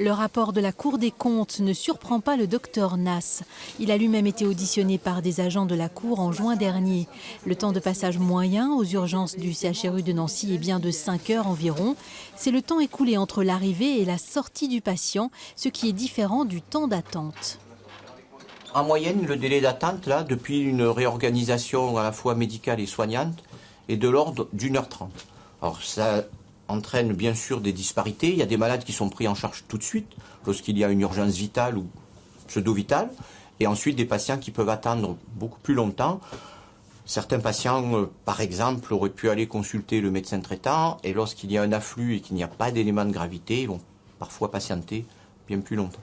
Le rapport de la Cour des comptes ne surprend pas le docteur Nass. Il a lui-même été auditionné par des agents de la Cour en juin dernier. Le temps de passage moyen aux urgences du CHRU de Nancy est bien de 5 heures environ. C'est le temps écoulé entre l'arrivée et la sortie du patient, ce qui est différent du temps d'attente. En moyenne, le délai d'attente, là, depuis une réorganisation à la fois médicale et soignante, est de l'ordre d'1h30. Alors ça entraîne bien sûr des disparités. Il y a des malades qui sont pris en charge tout de suite, lorsqu'il y a une urgence vitale ou pseudo-vitale, et ensuite des patients qui peuvent attendre beaucoup plus longtemps. Certains patients, par exemple, auraient pu aller consulter le médecin traitant, et lorsqu'il y a un afflux et qu'il n'y a pas d'élément de gravité, ils vont parfois patienter bien plus longtemps.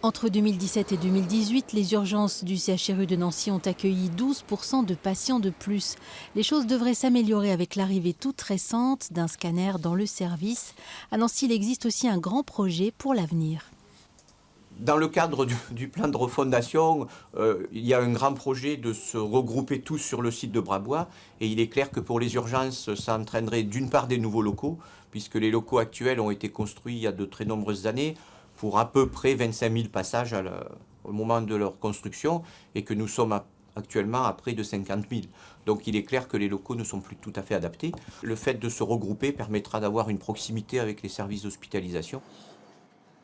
Entre 2017 et 2018, les urgences du CHRU de Nancy ont accueilli 12% de patients de plus. Les choses devraient s'améliorer avec l'arrivée toute récente d'un scanner dans le service. À Nancy, il existe aussi un grand projet pour l'avenir. Dans le cadre du plan de refondation, il y a un grand projet de se regrouper tous sur le site de Brabois. Et il est clair que pour les urgences, ça entraînerait d'une part des nouveaux locaux, puisque les locaux actuels ont été construits il y a de très nombreuses années, pour à peu près 25 000 passages au moment de leur construction, et que nous sommes actuellement à près de 50 000. Donc il est clair que les locaux ne sont plus tout à fait adaptés. Le fait de se regrouper permettra d'avoir une proximité avec les services d'hospitalisation.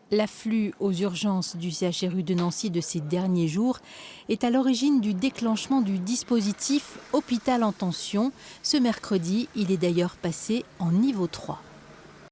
L'afflux aux urgences du CHRU de Nancy de ces derniers jours est à l'origine du déclenchement du dispositif Hôpital en tension. Ce mercredi, il est d'ailleurs passé en niveau 3.